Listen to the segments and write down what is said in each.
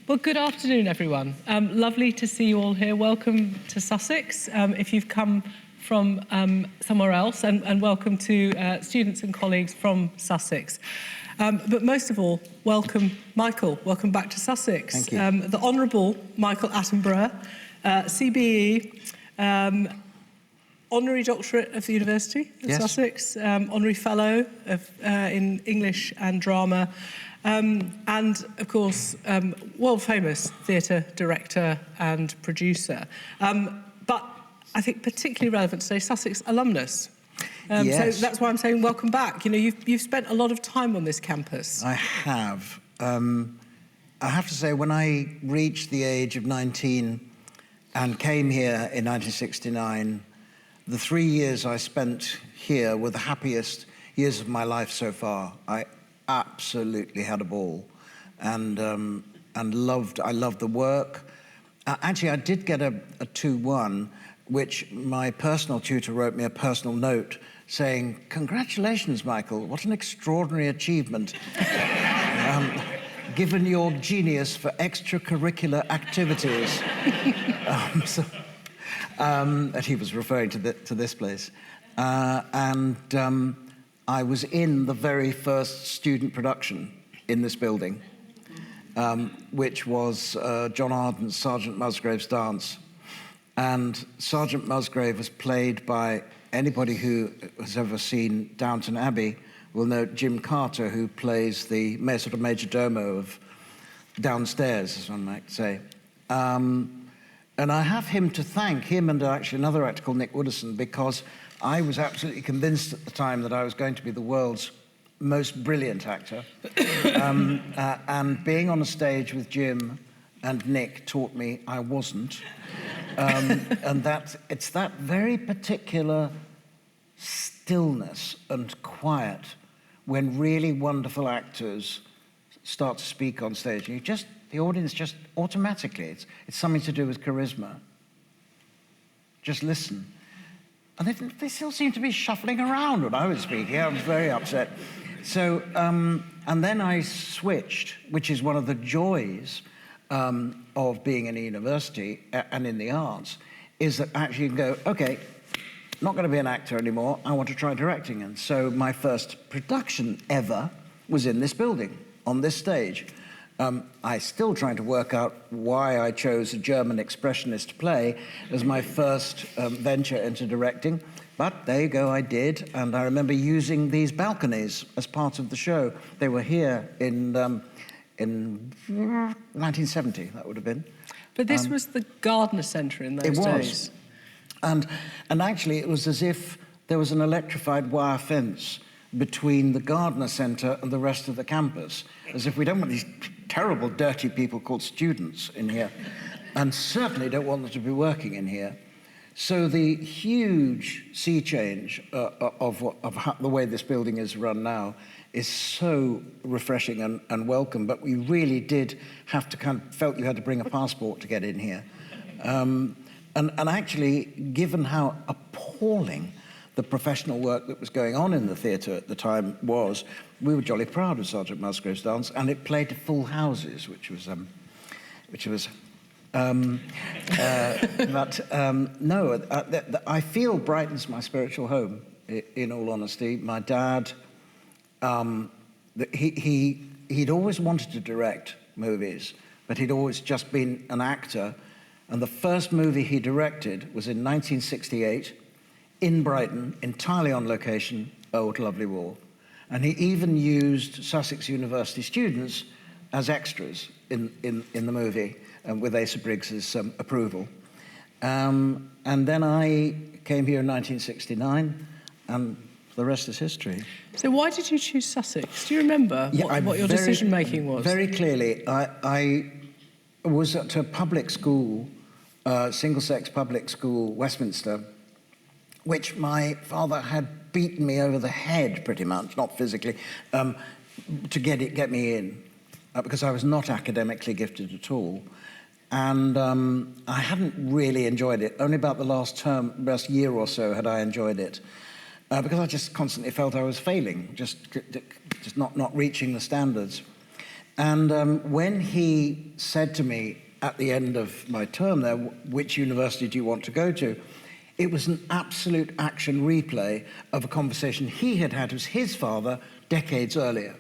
Well, good afternoon, everyone. Lovely to see you all here. Welcome to Sussex, if you've come from somewhere else, and welcome to students and colleagues from Sussex. But most of all, welcome, Michael. Welcome back to Sussex. Thank you. The Honorable Michael Attenborough, CBE, Honorary Doctorate of the University of Sussex, Honorary Fellow in English and Drama, and, of course, world-famous theatre director and producer. But I think particularly relevant today, Sussex alumnus. So that's why I'm saying welcome back. You know, you've spent a lot of time on this campus. I have. I have to say, when I reached the age of 19 and came here in 1969, the 3 years I spent here were the happiest years of my life so far. I absolutely had a ball, and I loved the work. Actually, I did get a 2-1, which my personal tutor wrote me a personal note saying, "Congratulations, Michael, what an extraordinary achievement, given your genius for extracurricular activities." And he was referring to this place. I was in the very first student production in this building, which was John Arden's Sergeant Musgrave's Dance. And Sergeant Musgrave was played by anybody who has ever seen Downton Abbey will know Jim Carter, who plays the sort of major domo of downstairs, as one might say. And I have him to thank, him and actually another actor called Nick Wooderson, because I was absolutely convinced at the time that I was going to be the world's most brilliant actor. And being on a stage with Jim and Nick taught me I wasn't. And it's that very particular stillness and quiet when really wonderful actors start to speak on stage. And the audience just automatically, it's something to do with charisma. Just listen. And they still seem to be shuffling around when I was speaking. I was very upset. So, and then I switched, which is one of the joys of being in a university and in the arts, is that actually you can go, okay, not going to be an actor anymore, I want to try directing. And so my first production ever was in this building, on this stage. I still trying to work out why I chose a German expressionist play as my first venture into directing, but there you go, I did, and I remember using these balconies as part of the show. They were here in 1970, that would have been. But this was the Gardner Centre in those days. And actually it was as if there was an electrified wire fence between the Gardner Centre and the rest of the campus, as if we don't want these terrible, dirty people called students in here, and certainly don't want them to be working in here. So the huge sea change of the way this building is run now is so refreshing and welcome, but we really did have to felt you had to bring a passport to get in here. And actually, given how appalling the professional work that was going on in the theatre at the time was, we were jolly proud of Sergeant Musgrave's Dance, and it played to full houses, which was I feel Brighton's my spiritual home, in all honesty. My dad, he'd always wanted to direct movies, but he'd always just been an actor, and the first movie he directed was in 1968, in Brighton, entirely on location, Old Lovely Wall. And he even used Sussex University students as extras in the movie, with Asa Briggs's approval. And then I came here in 1969, and the rest is history. So why did you choose Sussex? Do you remember what your decision-making was? Very clearly. I was at a public school, single-sex public school, Westminster, which my father had beaten me over the head, pretty much, not physically, to get me in, because I was not academically gifted at all. And I hadn't really enjoyed it. Only about the last year or so had I enjoyed it, because I just constantly felt I was failing, just not reaching the standards. And when he said to me at the end of my term there, which university do you want to go to? It was an absolute action replay of a conversation he had had with his father decades earlier.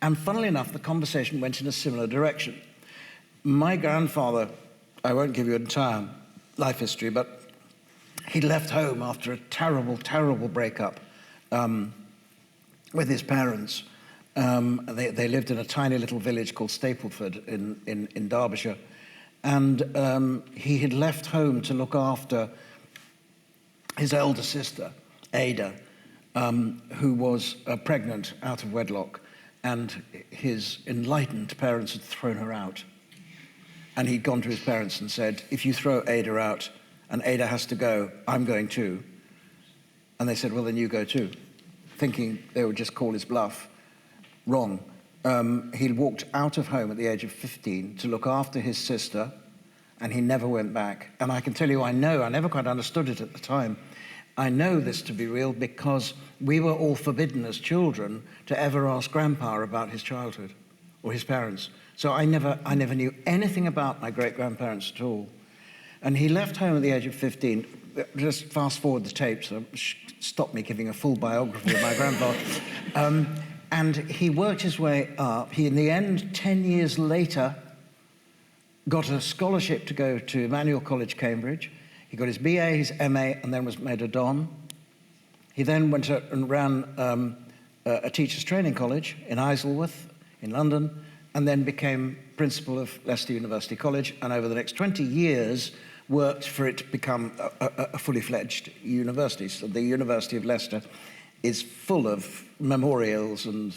And funnily enough, the conversation went in a similar direction. My grandfather, I won't give you an entire life history, but he left home after a terrible, terrible breakup with his parents. They lived in a tiny little village called Stapleford in Derbyshire. And he had left home to look after his elder sister, Ada, who was pregnant out of wedlock, and his enlightened parents had thrown her out. And he'd gone to his parents and said, if you throw Ada out and Ada has to go, I'm going too. And they said, well, then you go too, thinking they would just call his bluff. Wrong. He walked out of home at the age of 15 to look after his sister, and he never went back. And I can tell you, I never quite understood it at the time. I know this to be real because we were all forbidden as children to ever ask Grandpa about his childhood or his parents. So I never knew anything about my great-grandparents at all. And he left home at the age of 15. Just fast forward the tape, so stop me giving a full biography of my grandfather. And he worked his way up. He, in the end, 10 years later, got a scholarship to go to Emmanuel College, Cambridge. He got his BA, his MA, and then was made a Don. He then went and ran a teacher's training college in Isleworth, in London, and then became principal of Leicester University College, and over the next 20 years worked for it to become a fully fledged university. So the University of Leicester is full of memorials and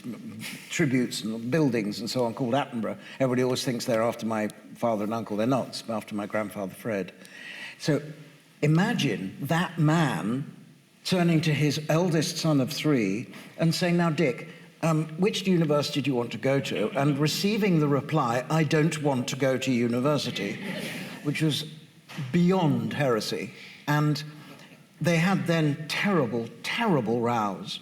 tributes and buildings and so on called Attenborough. Everybody always thinks they're after my father and uncle. They're not. It's after my grandfather, Fred. So imagine that man turning to his eldest son of 3 and saying, now, Dick, which university do you want to go to? And receiving the reply, I don't want to go to university, which was beyond heresy. And they had then terrible, terrible rows.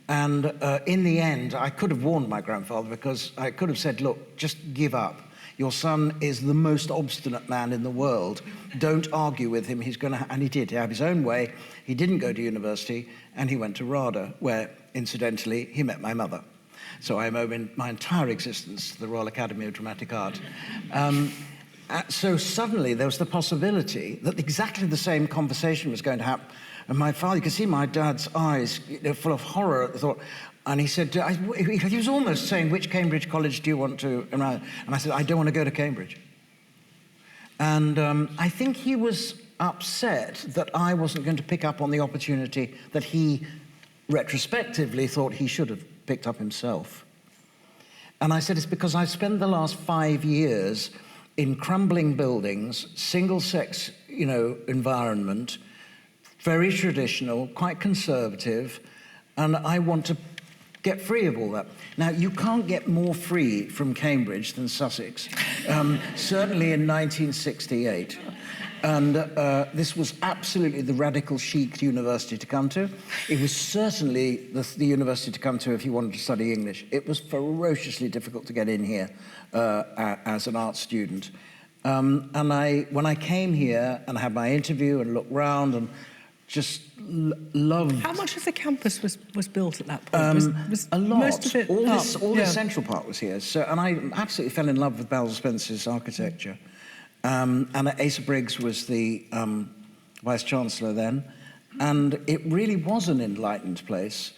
And in the end, I could have warned my grandfather, because I could have said, look, just give up. Your son is the most obstinate man in the world. Don't argue with him. He's going to, and he did have his own way. He didn't go to university, and he went to RADA, where, incidentally, he met my mother. So I owe my entire existence to the Royal Academy of Dramatic Art. So suddenly there was the possibility that exactly the same conversation was going to happen. And my father, you could see my dad's eyes, full of horror at the thought. And he said, he was almost saying, which Cambridge college do you want to? And I said, I don't want to go to Cambridge. And I think he was upset that I wasn't going to pick up on the opportunity that he retrospectively thought he should have picked up himself. And I said, it's because I spent the last 5 years in crumbling buildings, single-sex, environment, very traditional, quite conservative, and I want to get free of all that. Now, you can't get more free from Cambridge than Sussex, certainly in 1968. And this was absolutely the radical chic university to come to. It was certainly the university to come to if you wanted to study English. It was ferociously difficult to get in here as an art student. And when I came here and had my interview and looked round and just loved... How much of the campus was built at that point? Was a lot. Most of it all this central part was here. So, and I absolutely fell in love with Basil Spencer's architecture. And Asa Briggs was the Vice-Chancellor then. And it really was an enlightened place.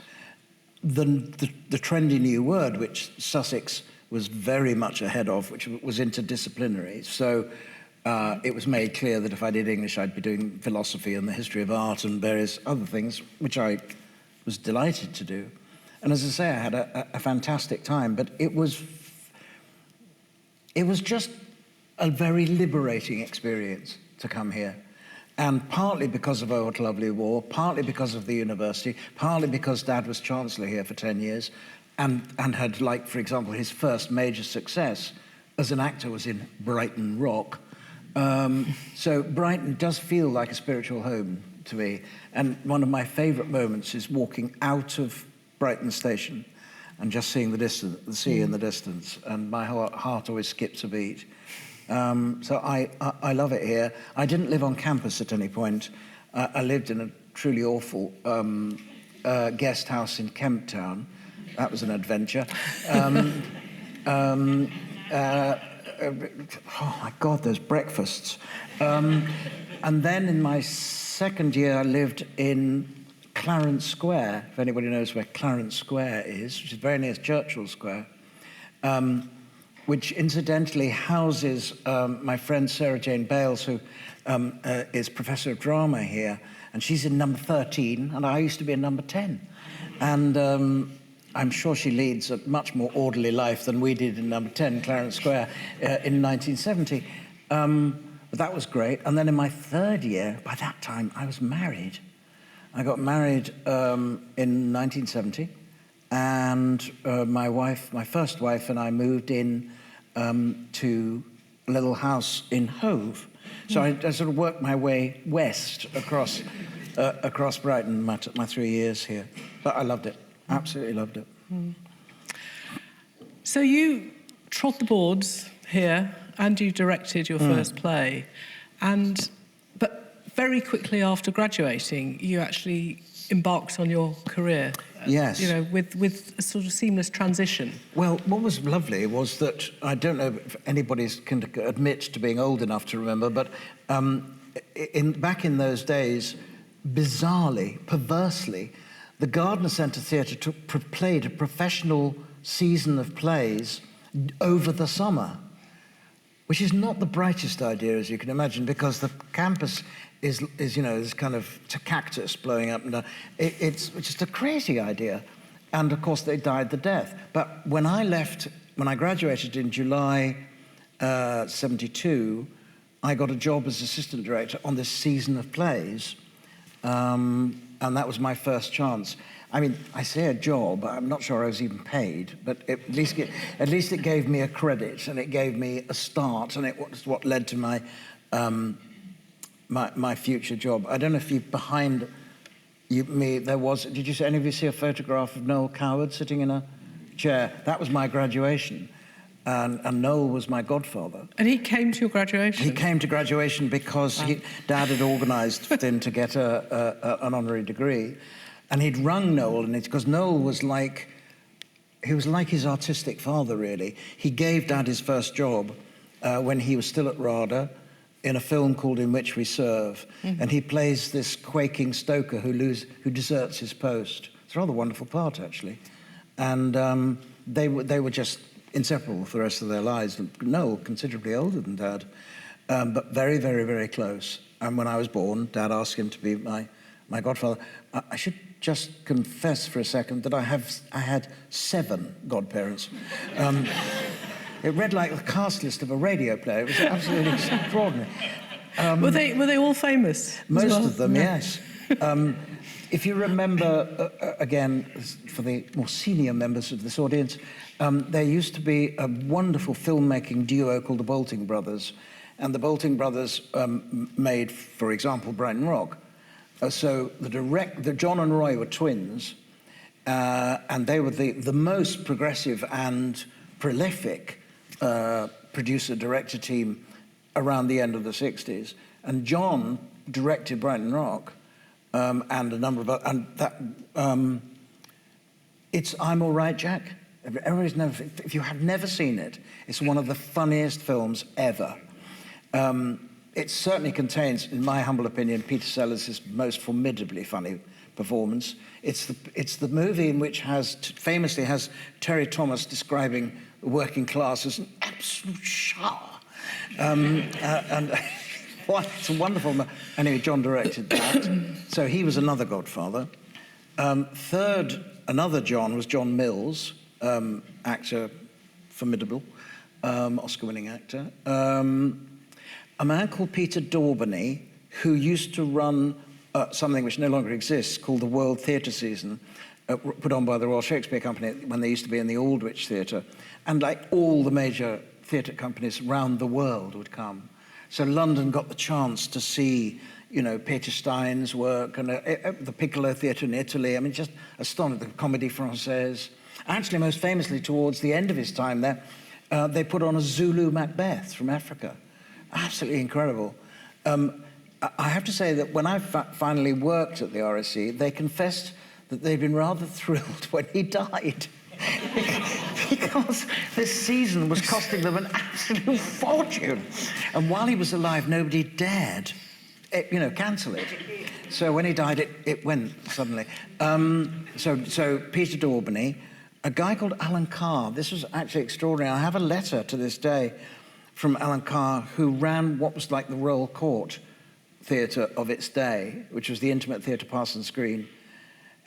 The trendy new word, which Sussex was very much ahead of, which was interdisciplinary. So it was made clear that if I did English, I'd be doing philosophy and the history of art and various other things, which I was delighted to do. And as I say, I had a fantastic time, but it was just a very liberating experience to come here. And partly because of Oh What a Lovely War, partly because of the university, partly because Dad was Chancellor here for 10 years and had, like, for example, his first major success as an actor was in Brighton Rock. So Brighton does feel like a spiritual home to me. And one of my favourite moments is walking out of Brighton Station and just seeing the sea in the distance, and my heart always skips a beat. So I love it here. I didn't live on campus at any point. I lived in a truly awful guest house in Kemp Town. That was an adventure. Oh my God, those breakfasts. And then in my second year, I lived in Clarence Square, if anybody knows where Clarence Square is, which is very near Churchill Square, which incidentally houses my friend Sarah Jane Bales, who is Professor of Drama here, and she's in number 13, and I used to be in number 10. And I'm sure she leads a much more orderly life than we did in number 10, Clarence Square, in 1970. But that was great. And then in my third year, by that time, I was married. I got married in 1970, and my first wife and I moved in to a little house in Hove. So I sort of worked my way west across Brighton, my 3 years here. But I loved it. Absolutely loved it. So you trod the boards here, and you directed your first play, but very quickly after graduating, you actually embarked on your career. Yes. You know, with a sort of seamless transition. Well, what was lovely was that, I don't know if anybody can admit to being old enough to remember, but back in those days, bizarrely, perversely, the Gardner Centre Theatre played a professional season of plays over the summer, which is not the brightest idea, as you can imagine, because the campus is you know, this kind of cactus blowing up and down. It's just a crazy idea. And of course, they died the death. But when I graduated in July 72, I got a job as assistant director on this season of plays. And that was my first chance. I mean, I say a job, I'm not sure I was even paid, but at least it gave me a credit, and it gave me a start, and it was what led to my my future job. I don't know if behind me there was, did you see, any of you see a photograph of Noel Coward sitting in a chair? That was my graduation. And Noel was my godfather. And he came to your graduation? He came to graduation because Dad had organised for him to get an honorary degree. And he'd rung Noel, because Noel was like his artistic father, really. He gave Dad his first job when he was still at RADA in a film called In Which We Serve. Mm-hmm. And he plays this quaking stoker who deserts his post. It's a rather wonderful part, actually. And they were just inseparable for the rest of their lives. Noel, considerably older than Dad, but very, very, very close. And when I was born, Dad asked him to be my godfather. I should just confess for a second that I had 7 godparents. It read like the cast list of a radio player. It was absolutely extraordinary. Were they all famous? Most of them, yes. If you remember, again, for the more senior members of this audience, there used to be a wonderful filmmaking duo called the Bolting Brothers. And the Bolting Brothers made, for example, Brighton Rock. So the John and Roy were twins, and they were the most progressive and prolific producer-director team around the end of the 60s. And John directed Brighton Rock, and a number of other, it's I'm All Right, Jack. If you have never seen it, it's one of the funniest films ever. It certainly contains, in my humble opinion, Peter Sellers' most formidably funny performance. It's the movie in which famously has Terry Thomas describing the working class as an absolute shower. It's a wonderful. Anyway, John directed that, so he was another godfather. Third, another John was John Mills, actor, formidable, Oscar-winning actor. A man called Peter Daubeny, who used to run something which no longer exists, called the World Theatre Season, put on by the Royal Shakespeare Company when they used to be in the Aldwych Theatre. And like all the major theatre companies around the world would come. So London got the chance to see, you know, Peter Stein's work and the Piccolo Theatre in Italy. I mean, just astonishing. The Comédie Française. Actually, most famously, towards the end of his time there, they put on a Zulu Macbeth from Africa. Absolutely incredible. I have to say that when I finally worked at the RSC, they confessed that they'd been rather thrilled when he died. Because this season was costing them an absolute fortune. And while he was alive, nobody dared, cancel it. So when he died, it went suddenly. So Peter Daubeny, a guy called Alan Carr. This was actually extraordinary. I have a letter to this day from Alan Carr, who ran what was like the Royal Court theatre of its day, which was the intimate theatre Parsons Green.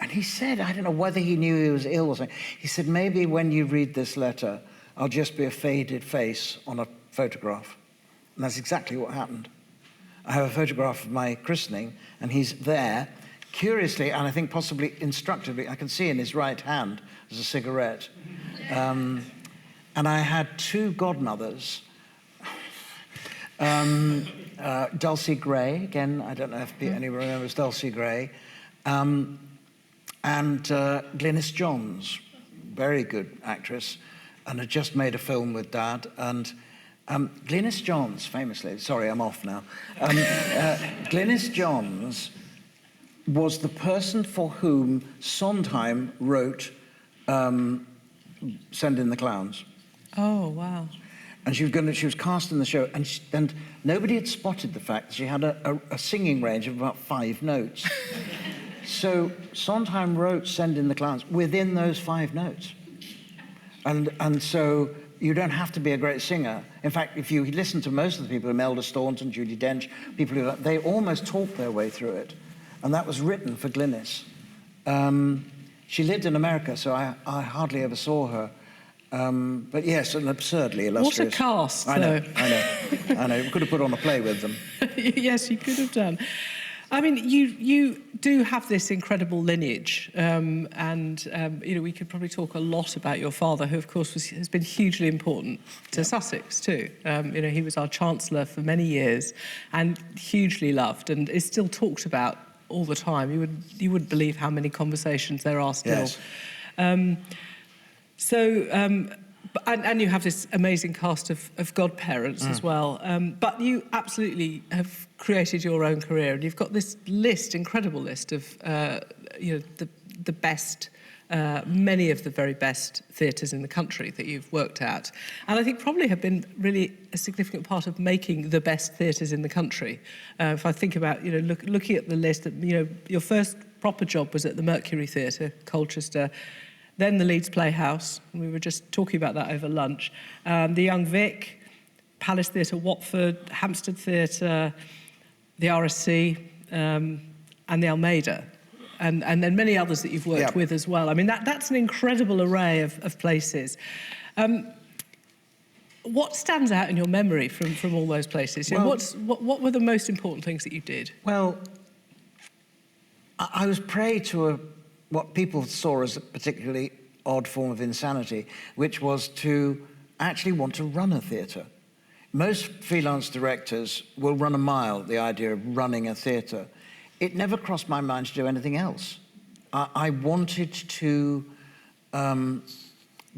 And he said, I don't know whether he knew he was ill or something, he said, maybe when you read this letter, I'll just be a faded face on a photograph. And that's exactly what happened. I have a photograph of my christening, and he's there. Curiously, and I think possibly instructively, I can see in his right hand there's a cigarette. And I had two godmothers, Dulcie Gray, again, I don't know if anyone remembers Dulcie Gray, and Glynis Johns, very good actress, and had just made a film with Dad. And Glynis Johns, famously, sorry, I'm off now. Glynis Johns was the person for whom Sondheim wrote Send in the Clowns. Oh, wow. And she was cast in the show, and nobody had spotted the fact that she had a singing range of about 5 notes. So Sondheim wrote Send in the Clowns within those 5 notes. And so you don't have to be a great singer. In fact, if you listen to most of the people, Imelda Staunton, Judi Dench, people who, they almost talk their way through it. And that was written for Glynis. She lived in America, so I hardly ever saw her. But yes, an absurdly illustrious. What a cast, I know, though. I know. You could have put on a play with them. Yes, you could have done. I mean, you do have this incredible lineage, we could probably talk a lot about your father, who, of course, has been hugely important to Sussex too. He was our Chancellor for many years, and hugely loved, and is still talked about all the time. You wouldn't believe how many conversations there are still. Yes. And you have this amazing cast of godparents as well. But you absolutely have created your own career, and you've got this incredible list of, the best, many of the very best theatres in the country that you've worked at. And I think probably have been really a significant part of making the best theatres in the country. If I think about, looking at the list, your first proper job was at the Mercury Theatre, Colchester. Then the Leeds Playhouse, and we were just talking about that over lunch. The Young Vic, Palace Theatre, Watford, Hampstead Theatre, the RSC, and the Almeida, and then many others that you've worked with as well. I mean, that's an incredible array of places. What stands out in your memory from all those places? What were the most important things that you did? Well, I was prey to what people saw as a particularly odd form of insanity, which was to actually want to run a theatre. Most freelance directors will run a mile, the idea of running a theatre. It never crossed my mind to do anything else. I wanted to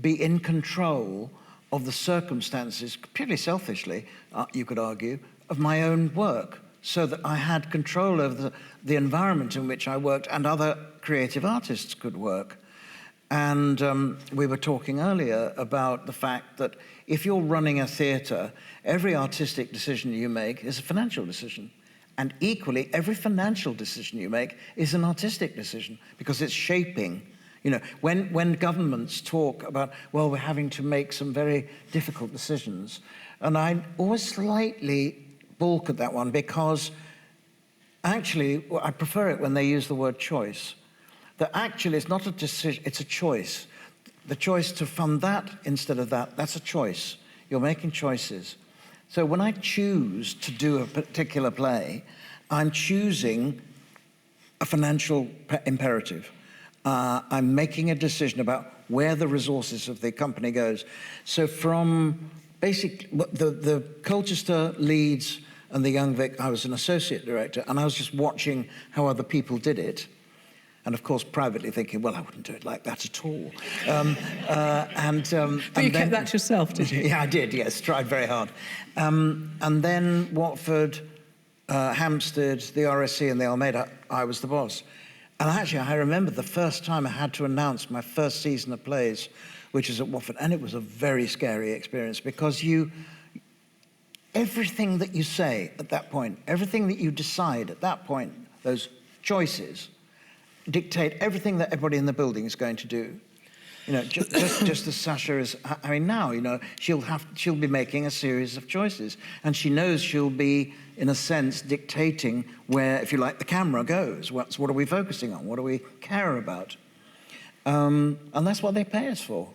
be in control of the circumstances, purely selfishly, you could argue, of my own work, so that I had control over the environment in which I worked and other creative artists could work. And we were talking earlier about the fact that if you're running a theatre, every artistic decision you make is a financial decision. And equally, every financial decision you make is an artistic decision, because it's shaping. When governments talk about, well, we're having to make some very difficult decisions, and I always slightly balk at that one, because actually, I prefer it when they use the word choice. That actually it's not a decision, it's a choice. The choice to fund that instead of that's a choice. You're making choices. So when I choose to do a particular play, I'm choosing a financial imperative. I'm making a decision about where the resources of the company goes. So from the Colchester, Leeds, and the Young Vic, I was an associate director, and I was just watching how other people did it. And of course, privately thinking, well, I wouldn't do it like that at all. But you kept that to yourself, did you? Yeah, I did, yes, tried very hard. And then Watford, Hampstead, the RSC and the Almeida, I was the boss. And actually, I remember the first time I had to announce my first season of plays, which was at Watford, and it was a very scary experience because everything that you say at that point, everything that you decide at that point, those choices, dictate everything that everybody in the building is going to do. Just as Sasha is, I mean, now, she'll be making a series of choices, and she knows she'll be, in a sense, dictating where, if you like, the camera goes. What are we focusing on? What do we care about? And that's what they pay us for.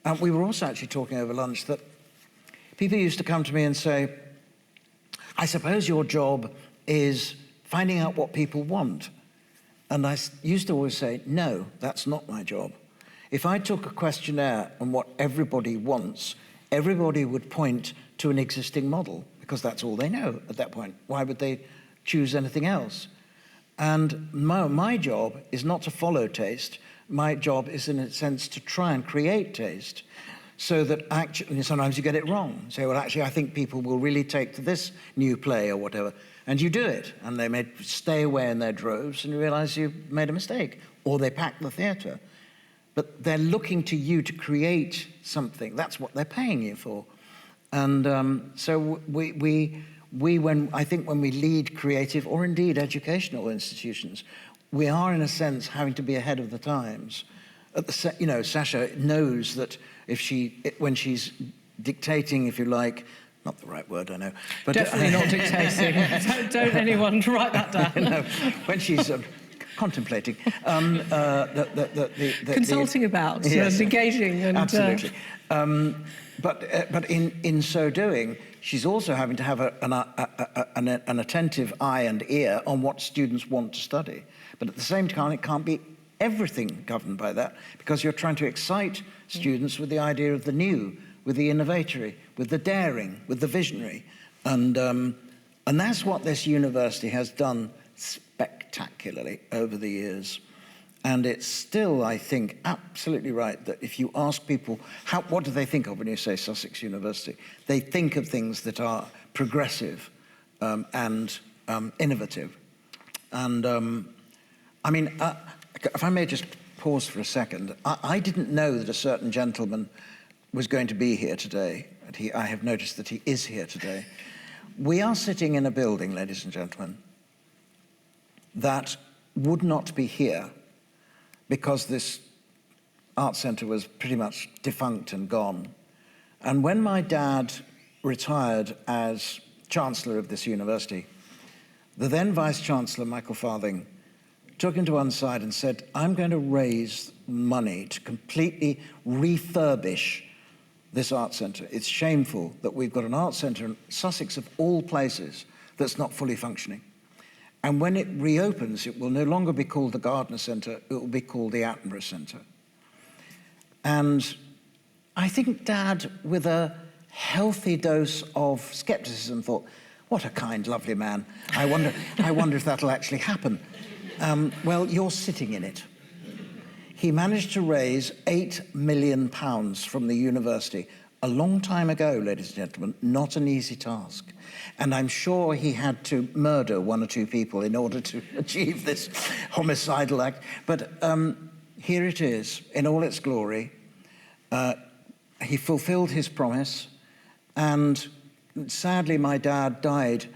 And we were also actually talking over lunch that people used to come to me and say, I suppose your job is finding out what people want. And I used to always say, no, that's not my job. If I took a questionnaire on what everybody wants, everybody would point to an existing model because that's all they know at that point. Why would they choose anything else? And my job is not to follow taste. My job is, in a sense, to try and create taste so that actually, sometimes you get it wrong. You say, well, actually, I think people will really take to this new play or whatever. And you do it. And they may stay away in their droves and you realize you've made a mistake. Or they pack the theatre. But they're looking to you to create something. That's what they're paying you for. And so I think when we lead creative or indeed educational institutions, we are, in a sense, having to be ahead of the times. Sasha knows that when she's dictating, if you like, not the right word, I know. But definitely not dictating. Don't anyone write that down. No, when she's contemplating. Consulting about, yes, engaging. And, absolutely. But in so doing, she's also having to have an attentive eye and ear on what students want to study. But at the same time, it can't be everything governed by that, because you're trying to excite students with the idea of the new, with the innovatory, with the daring, with the visionary. And that's what this university has done spectacularly over the years. And it's still, I think, absolutely right that if you ask people, what do they think of when you say Sussex University? They think of things that are progressive and innovative. And I mean, if I may just pause for a second, I didn't know that a certain gentleman was going to be here today. I have noticed that he is here today. We are sitting in a building, ladies and gentlemen, that would not be here because this art centre was pretty much defunct and gone. And when my dad retired as Chancellor of this university, the then Vice-Chancellor, Michael Farthing, took him to one side and said, I'm going to raise money to completely refurbish this art centre. It's shameful that we've got an art centre in Sussex, of all places, that's not fully functioning. And when it reopens, it will no longer be called the Gardner Centre, it will be called the Attenborough Centre. And I think Dad, with a healthy dose of scepticism, thought, what a kind, lovely man. I wonder if that'll actually happen. Well, you're sitting in it. He managed to raise £8 million from the university a long time ago, ladies and gentlemen, not an easy task. And I'm sure he had to murder one or two people in order to achieve this homicidal act. But here it is, in all its glory. He fulfilled his promise, and sadly my dad died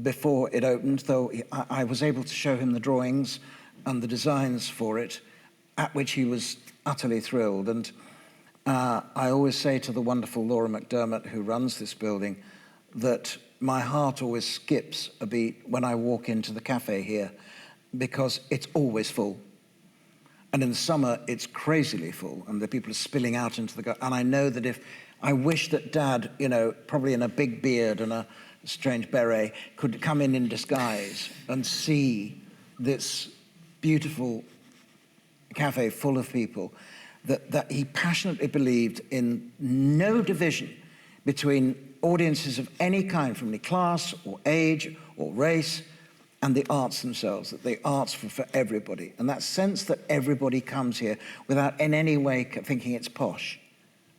before it opened, though I was able to show him the drawings and the designs for it, at which he was utterly thrilled. And I always say to the wonderful Laura McDermott, who runs this building, that my heart always skips a beat when I walk into the cafe here, because it's always full. And in the summer, it's crazily full, and the people are spilling out into the garden. And I know that if I wish that Dad, probably in a big beard and a strange beret, could come in disguise and see this beautiful cafe full of people, that he passionately believed in no division between audiences of any kind, from any class or age or race. and the arts themselves, that the arts for everybody. And that sense that everybody comes here without in any way thinking it's posh,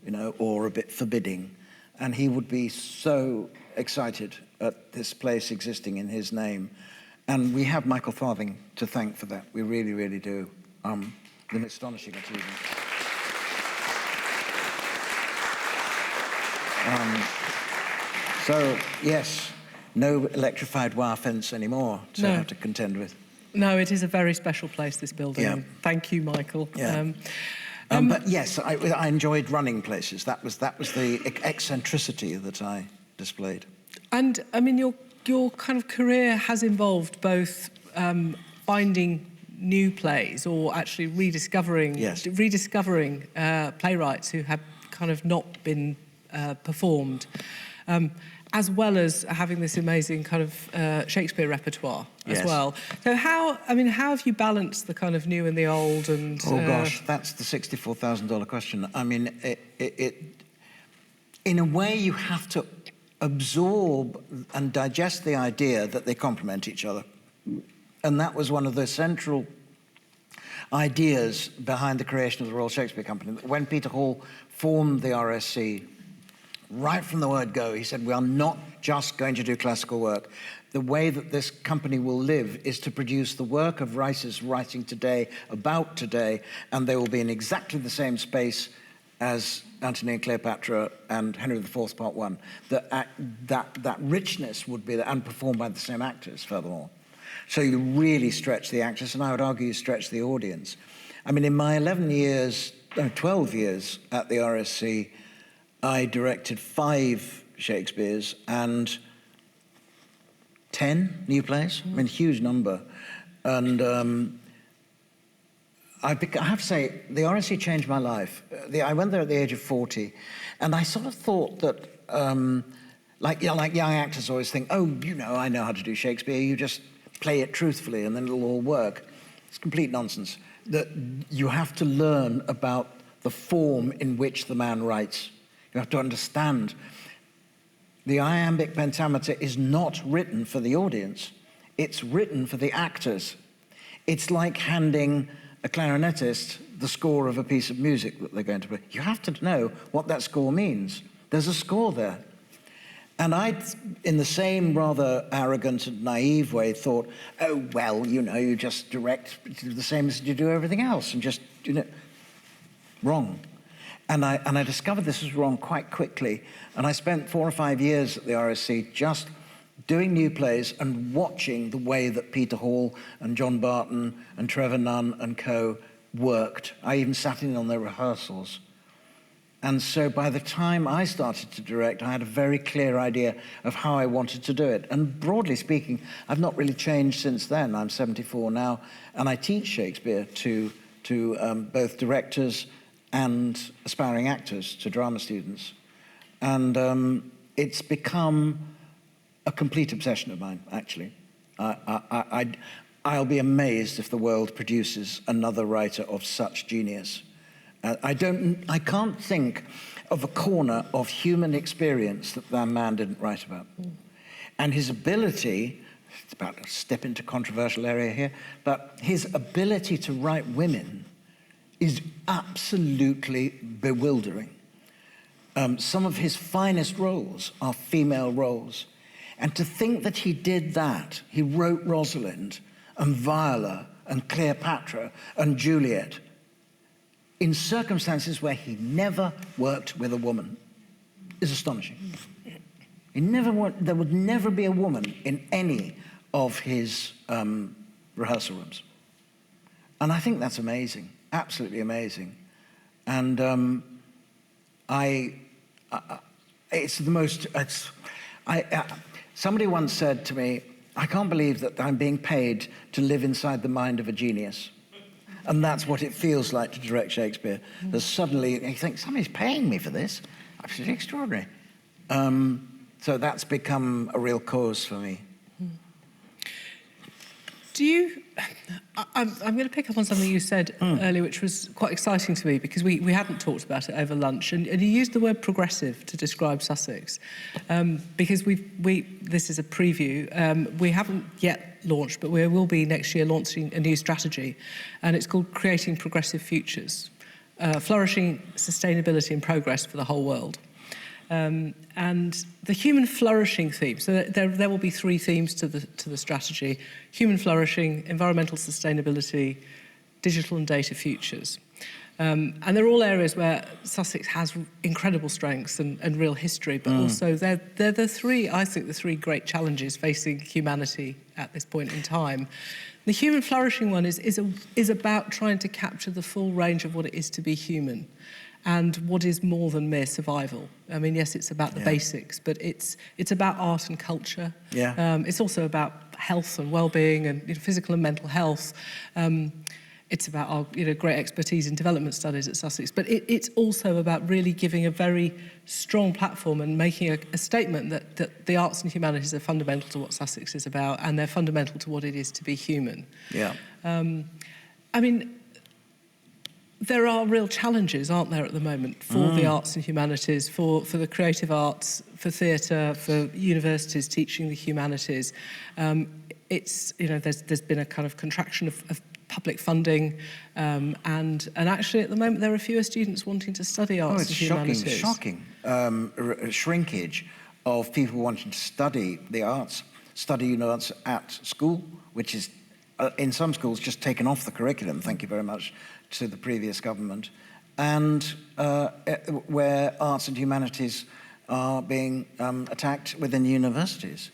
you know, or a bit forbidding. And he would be so excited at this place existing in his name. And we have Michael Farthing to thank for that. We really, really do. An astonishing achievement. So, yes, no electrified wire fence anymore to have to contend with. No, it is a very special place, this building. Yeah. Thank you, Michael. Yeah. But yes, I enjoyed running places. That was the eccentricity that I displayed. And, I mean, your kind of career has involved both finding new plays or actually rediscovering playwrights who have kind of not been performed, as well as having this amazing kind of Shakespeare repertoire as well. So how have you balanced the kind of new and the old? And oh gosh, that's the $64,000 question. I mean, it in a way you have to absorb and digest the idea that they complement each other. And that was one of the central ideas behind the creation of the Royal Shakespeare Company. When Peter Hall formed the RSC, right from the word go, he said, we are not just going to do classical work. The way that this company will live is to produce the work of writers writing today, about today, and they will be in exactly the same space as Antony and Cleopatra and Henry IV, Part 1. That richness would be there, and performed by the same actors, furthermore. So you really stretch the actors, and I would argue you stretch the audience. I mean, in my 12 years at the RSC, I directed 5 Shakespeares and 10 new plays. I mean, a huge number. And I have to say, the RSC changed my life. I went there at the age of 40, and I sort of thought that, like young actors always think, oh, you know, I know how to do Shakespeare, you just play it truthfully and then it'll all work. It's complete nonsense. That you have to learn about the form in which the man writes. You have to understand. The iambic pentameter is not written for the audience. It's written for the actors. It's like handing a clarinetist the score of a piece of music that they're going to play. You have to know what that score means. There's a score there. And I, in the same rather arrogant and naive way, thought, oh, well, you know, you just direct the same as you do everything else, and just, you know, wrong. And I discovered this was wrong quite quickly. And I spent 4 or 5 years at the RSC just doing new plays and watching the way that Peter Hall and John Barton and Trevor Nunn and co worked. I even sat in on their rehearsals. And so by the time I started to direct, I had a very clear idea of how I wanted to do it. And broadly speaking, I've not really changed since then. I'm 74 now, and I teach Shakespeare to both directors and aspiring actors, to drama students. And it's become a complete obsession of mine, actually. I'll be amazed if the world produces another writer of such genius. I can't think of a corner of human experience that man didn't write about. And his ability, it's about to step into controversial area here, but his ability to write women is absolutely bewildering. Some of his finest roles are female roles. And to think that he did that, he wrote Rosalind and Viola and Cleopatra and Juliet in circumstances where he never worked with a woman, is astonishing. There would never be a woman in any of his rehearsal rooms. And I think that's amazing, absolutely amazing. And somebody once said to me, I can't believe that I'm being paid to live inside the mind of a genius. And that's what it feels like to direct Shakespeare. There's suddenly, you think, somebody's paying me for this. Absolutely extraordinary. So that's become a real cause for me. Do you... I'm going to pick up on something you said earlier, which was quite exciting to me, because we hadn't talked about it over lunch, and you used the word progressive to describe Sussex, because this is a preview. We haven't yet launched, but we will be next year launching a new strategy, and it's called Creating Progressive Futures, Flourishing Sustainability and Progress for the Whole World. And the human flourishing theme, so there will be three themes to the strategy: human flourishing, environmental sustainability, digital and data futures. And they're all areas where Sussex has incredible strengths and real history, but also they're the three great challenges facing humanity at this point in time. The human flourishing one is about trying to capture the full range of what it is to be human, and what is more than mere survival. I mean, yes, it's about the basics, but it's about art and culture. It's also about health and well-being and physical and mental health. It's about our great expertise in development studies at Sussex, but it's also about really giving a very strong platform and making a statement that the arts and humanities are fundamental to what Sussex is about, and they're fundamental to what it is to be human. I mean, there are real challenges, aren't there, at the moment, for the arts and humanities, for the creative arts, for theatre, for universities teaching the humanities. There's been a kind of contraction of public funding, and actually at the moment there are fewer students wanting to study arts and humanities. Shocking shrinkage of people wanting to study the arts, study arts at school, which is in some schools just taken off the curriculum, thank you very much to the previous government, and where arts and humanities are being attacked within universities.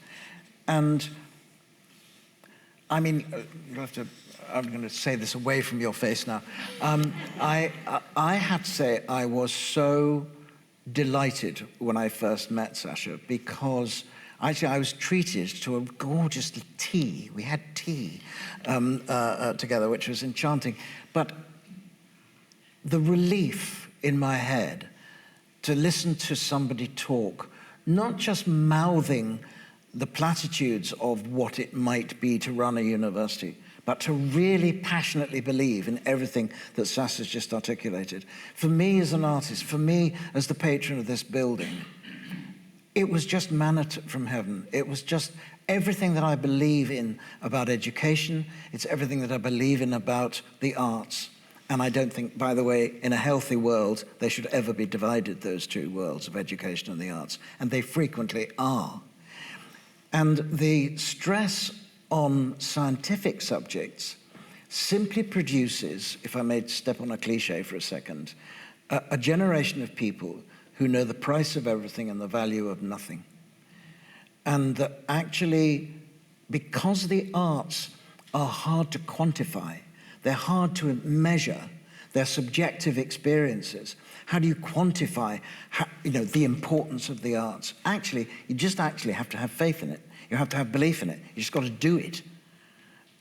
And I mean, I'm going to say this away from your face now. I have to say I was so delighted when I first met Sasha, because actually I was treated to a gorgeous tea. We had tea together, which was enchanting. But the relief in my head to listen to somebody talk, not just mouthing the platitudes of what it might be to run a university, but to really passionately believe in everything that Sas has just articulated. For me as an artist, for me as the patron of this building, it was just manna from heaven. It was just everything that I believe in about education. It's everything that I believe in about the arts. And I don't think, by the way, in a healthy world, they should ever be divided, those two worlds of education and the arts. And they frequently are. And the stress on scientific subjects simply produces, if I may step on a cliche for a second, a generation of people who know the price of everything and the value of nothing. And that actually, because the arts are hard to quantify, they're hard to measure, they're subjective experiences. How do you quantify the importance of the arts? Actually, you just actually have to have faith in it. You have to have belief in it. You just got to do it.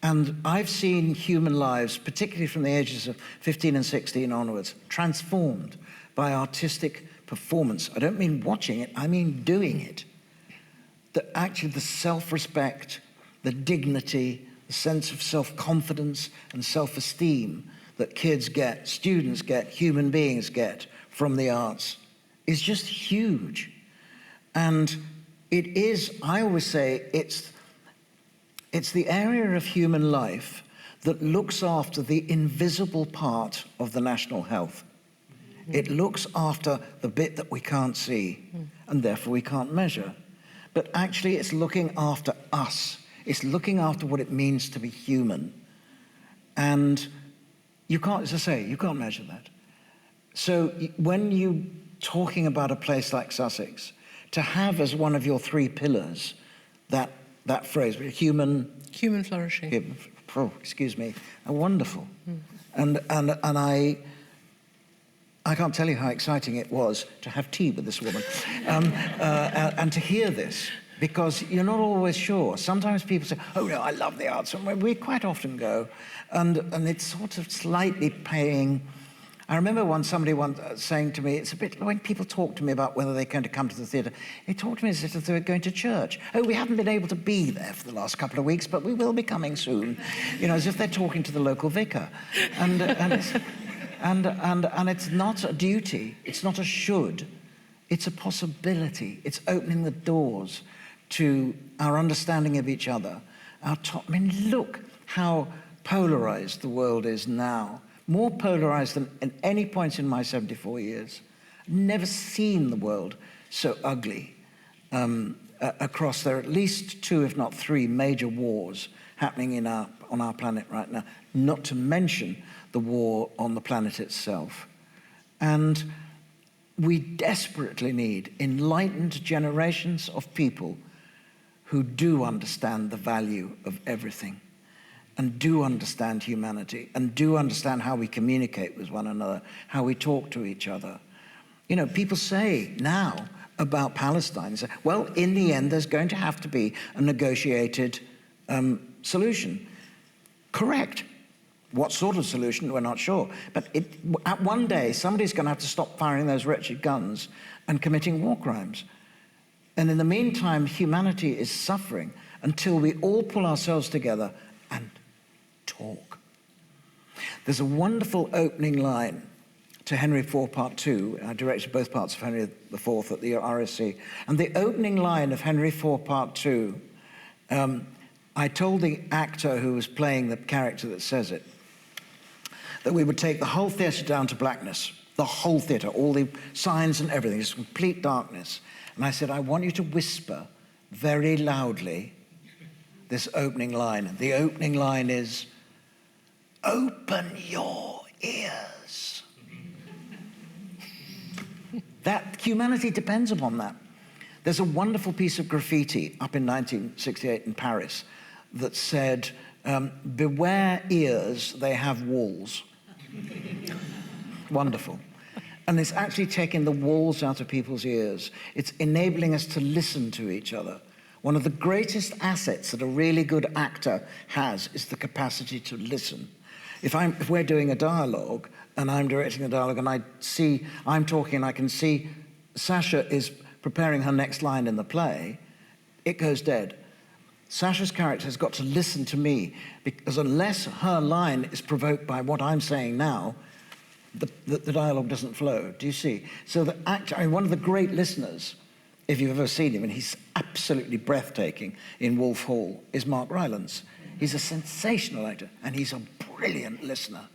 And I've seen human lives, particularly from the ages of 15 and 16 onwards, transformed by artistic performance. I don't mean watching it, I mean doing it. That actually the self-respect, the dignity, the sense of self-confidence and self-esteem that kids get, students get, human beings get from the arts is just huge. And it is, I always say, it's the area of human life that looks after the invisible part of the national health. It looks after the bit that we can't see, and therefore we can't measure. But actually it's looking after us. It's looking after what it means to be human. And you can't, as I say, you can't measure that. So when you're talking about a place like Sussex, to have as one of your three pillars that phrase, human flourishing. Excuse me, wonderful. And I can't tell you how exciting it was to have tea with this woman and to hear this, because you're not always sure. Sometimes people say, oh no, I love the arts, and we quite often go, and it's sort of slightly paying I remember somebody once saying to me, it's a bit when people talk to me about whether they're going to come to the theatre, they talk to me as if they were going to church. Oh, we haven't been able to be there for the last couple of weeks, but we will be coming soon. You know, as if they're talking to the local vicar. And it's not a duty, it's not a should, it's a possibility. It's opening the doors to our understanding of each other. I mean, look how polarized the world is now. More polarized than at any point in my 74 years. Never seen the world so ugly. Across, there are at least 2, if not 3, major wars happening on our planet right now, not to mention the war on the planet itself. And we desperately need enlightened generations of people who do understand the value of everything, and do understand humanity, and do understand how we communicate with one another, how we talk to each other. You know, people say now about Palestine, say, well, in the end, there's going to have to be a negotiated solution. Correct. What sort of solution, we're not sure. But at one day, somebody's going to have to stop firing those wretched guns and committing war crimes. And in the meantime, humanity is suffering until we all pull ourselves together and talk. There's a wonderful opening line to Henry IV, Part 2. I directed both parts of Henry IV at the RSC. And the opening line of Henry IV, Part 2, I told the actor who was playing the character that says it, that we would take the whole theatre down to blackness, the whole theatre, all the signs and everything, just complete darkness. And I said, I want you to whisper very loudly this opening line. The opening line is, open your ears. That humanity depends upon that. There's a wonderful piece of graffiti up in 1968 in Paris that said, beware ears, they have walls. Wonderful. And it's actually taking the walls out of people's ears. It's enabling us to listen to each other. One of the greatest assets that a really good actor has is the capacity to listen. If we're doing a dialogue, and I'm directing a dialogue, and I'm talking, and I can see Sasha is preparing her next line in the play, it goes dead. Sasha's character has got to listen to me, because unless her line is provoked by what I'm saying now, the dialogue doesn't flow. Do you see? So the actor, one of the great listeners, if you've ever seen him, and he's absolutely breathtaking in Wolf Hall, is Mark Rylance. He's a sensational actor, and he's a brilliant listener.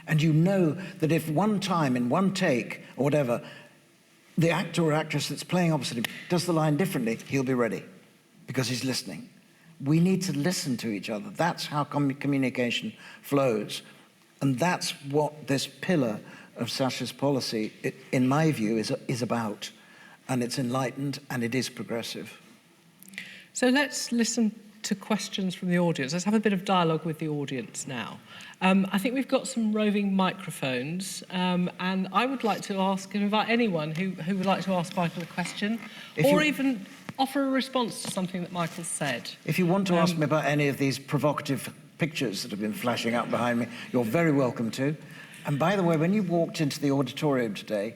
And you know that if one time, in one take, or whatever, the actor or actress that's playing opposite him does the line differently, he'll be ready, because he's listening. We need to listen to each other. That's how communication flows. And that's what this pillar of Sasha's policy, in my view, is about. And it's enlightened, and it is progressive. So let's listen to questions from the audience. Let's have a bit of dialogue with the audience now. I think we've got some roving microphones, and I would like to invite anyone who would like to ask Michael a question, even offer a response to something that Michael said. If you want to ask me about any of these provocative pictures that have been flashing up behind me, you're very welcome to. And by the way, when you walked into the auditorium today,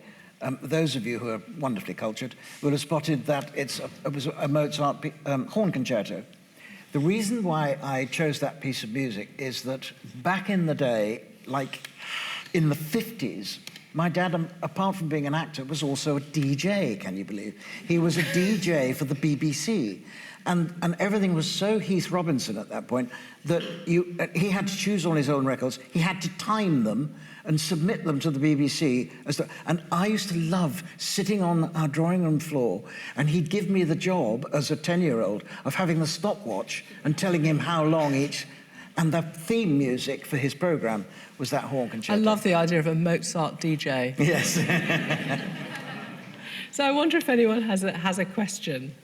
those of you who are wonderfully cultured will have spotted that it was a Mozart horn concerto. The reason why I chose that piece of music is that back in the day, like in the 50s, my dad, apart from being an actor, was also a DJ, can you believe? He was a DJ for the BBC. And everything was so Heath Robinson at that point that he had to choose all his own records. He had to time them and submit them to the BBC. And I used to love sitting on our drawing room floor, and he'd give me the job as a 10-year-old of having the stopwatch and telling him how long each. And the theme music for his programme was that horn concerto. I love the idea of a Mozart DJ. Yes. So I wonder if anyone has a question.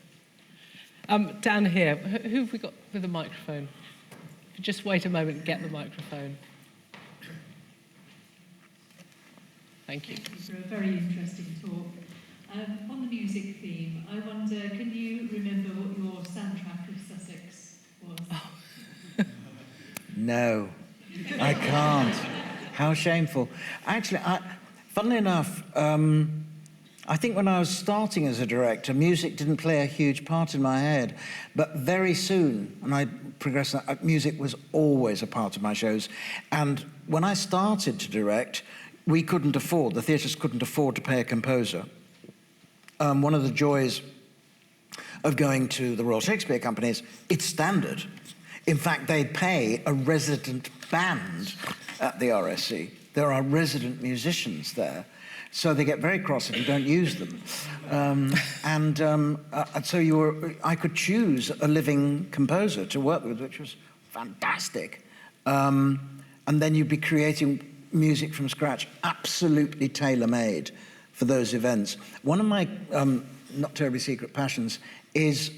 Down here, who have we got with a microphone? If you just wait a moment and get the microphone. Thank you. Thank you for a very interesting talk. On the music theme, I wonder, can you remember what your soundtrack of Sussex was? Oh. No, I can't. How shameful. Actually, Funnily enough, I think when I was starting as a director, music didn't play a huge part in my head. But very soon, when I progressed, music was always a part of my shows. And when I started to direct, the theatres couldn't afford to pay a composer. One of the joys of going to the Royal Shakespeare Company is it's standard. In fact, they pay a resident band at the RSC. There are resident musicians there. So they get very cross if you don't use them. I could choose a living composer to work with, which was fantastic. And then you'd be creating music from scratch, absolutely tailor-made for those events. One of my not terribly secret passions is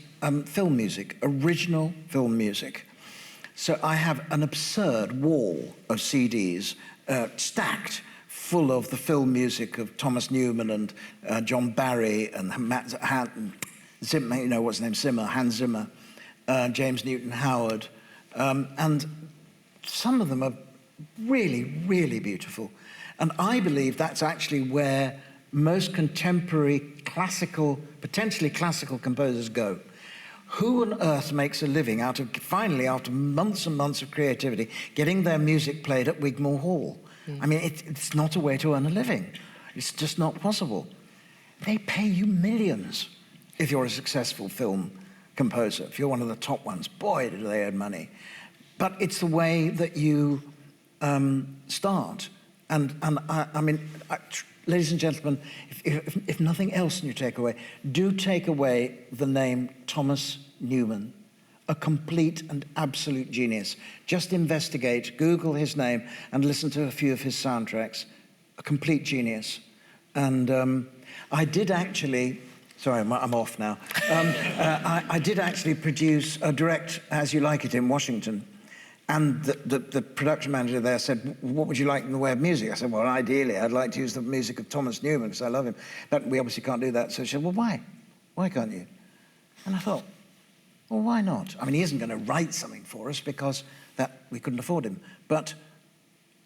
film music, original film music. So I have an absurd wall of CDs stacked full of the film music of Thomas Newman and John Barry and Zimmer, you know, what's his name, Hans Zimmer, James Newton Howard. And some of them are really, really beautiful. And I believe that's actually where most contemporary potentially classical composers go. Who on earth makes a living finally, after months and months of creativity, getting their music played at Wigmore Hall? I mean, it's not a way to earn a living. It's just not possible. They pay you millions if you're a successful film composer, if you're one of the top ones. Boy, do they earn money. But it's the way that you start. And I mean, ladies and gentlemen, if nothing else you take away, do take away the name Thomas Newman. A complete and absolute genius. Just investigate, Google his name, and listen to a few of his soundtracks. A complete genius. And I did actually, sorry, I'm off now. I did actually direct As You Like It in Washington. And the production manager there said, what would you like in the way of music? I said, well, ideally, I'd like to use the music of Thomas Newman, because I love him. But we obviously can't do that. So she said, well, why? Why can't you? And I thought, well, why not? I mean, he isn't going to write something for us because we couldn't afford him. But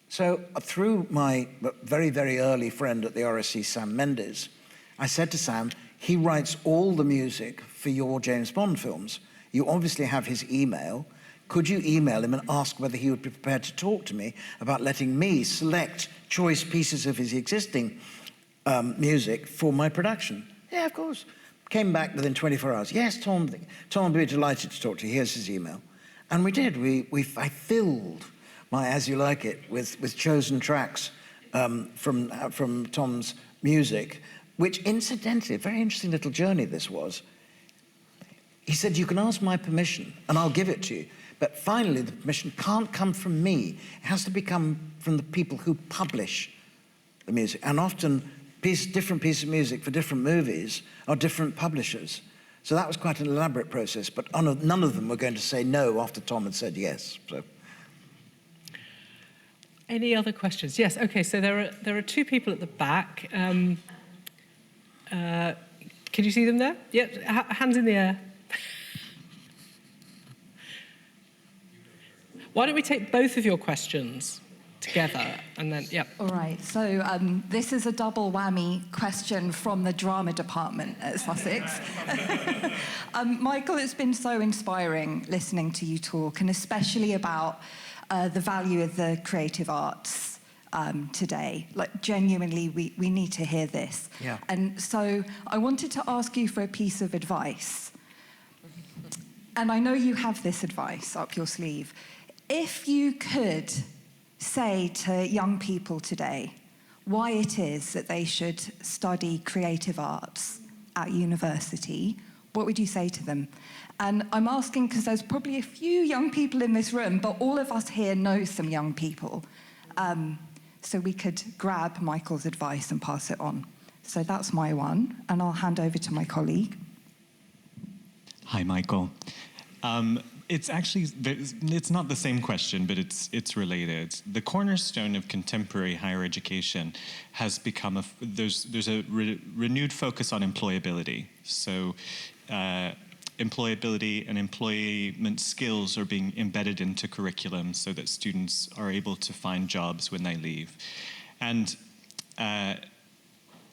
so through my very, very early friend at the RSC, Sam Mendes, I said to Sam, he writes all the music for your James Bond films. You obviously have his email. Could you email him and ask whether he would be prepared to talk to me about letting me select choice pieces of his existing music for my production? Yeah, of course. Came back within 24 hours. Yes, Tom would be delighted to talk to you. Here's his email. And we did. I filled my As You Like It with chosen tracks from Tom's music, which incidentally, a very interesting little journey this was. He said, you can ask my permission and I'll give it to you. But finally, the permission can't come from me. It has to come from the people who publish the music. And often, different pieces of music for different movies are different publishers. So that was quite an elaborate process, but none of them were going to say no after Tom had said yes. So. Any other questions? Yes, okay, so there are two people at the back. Can you see them there? Yep, hands in the air. Why don't we take both of your questions together and then, yeah. All right, so this is a double whammy question from the drama department at Sussex. Michael, it's been so inspiring listening to you talk, and especially about the value of the creative arts today. Like, genuinely, we need to hear this. Yeah. And so I wanted to ask you for a piece of advice. And I know you have this advice up your sleeve. If you could say to young people today why it is that they should study creative arts at university, what would you say to them? And I'm asking because there's probably a few young people in this room, but all of us here know some young people. So we could grab Michael's advice and pass it on. So that's my one, and I'll hand over to my colleague. Hi, Michael. It's not the same question, but it's related. The cornerstone of contemporary higher education has become there's a renewed focus on employability. So employability and employment skills are being embedded into curriculum so that students are able to find jobs when they leave. And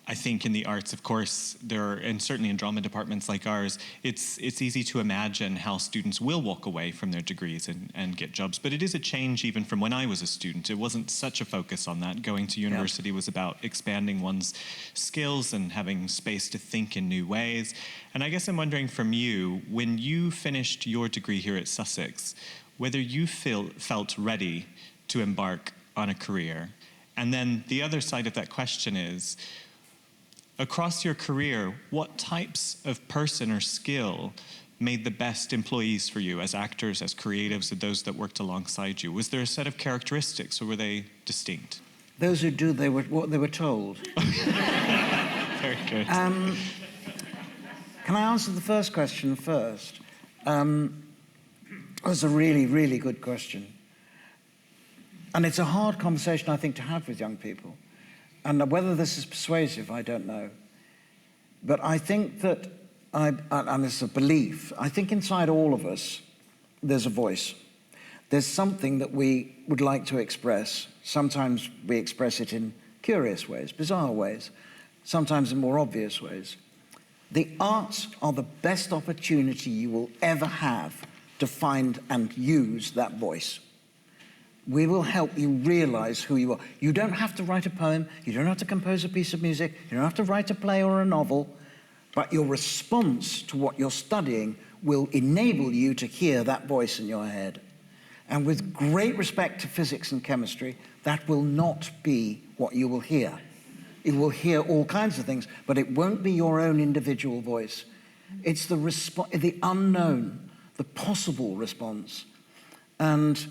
I think in the arts, of course, and certainly in drama departments like ours, it's easy to imagine how students will walk away from their degrees and get jobs. But it is a change even from when I was a student. It wasn't such a focus on that. Going to university was about expanding one's skills and having space to think in new ways. And I guess I'm wondering from you, when you finished your degree here at Sussex, whether you felt ready to embark on a career. And then the other side of that question is, across your career, what types of person or skill made the best employees for you as actors, as creatives, and those that worked alongside you? Was there a set of characteristics, or were they distinct? Those who do what they were told. Very good. Can I answer the first question first? That's a really, really good question. And it's a hard conversation, I think, to have with young people. And whether this is persuasive, I don't know. But I think that, and it's a belief, I think inside all of us, there's a voice. There's something that we would like to express. Sometimes we express it in curious ways, bizarre ways, sometimes in more obvious ways. The arts are the best opportunity you will ever have to find and use that voice. We will help you realize who you are. You don't have to write a poem, you don't have to compose a piece of music, you don't have to write a play or a novel, but your response to what you're studying will enable you to hear that voice in your head. And with great respect to physics and chemistry, that will not be what you will hear. You will hear all kinds of things, but it won't be your own individual voice. It's the unknown, the possible response. And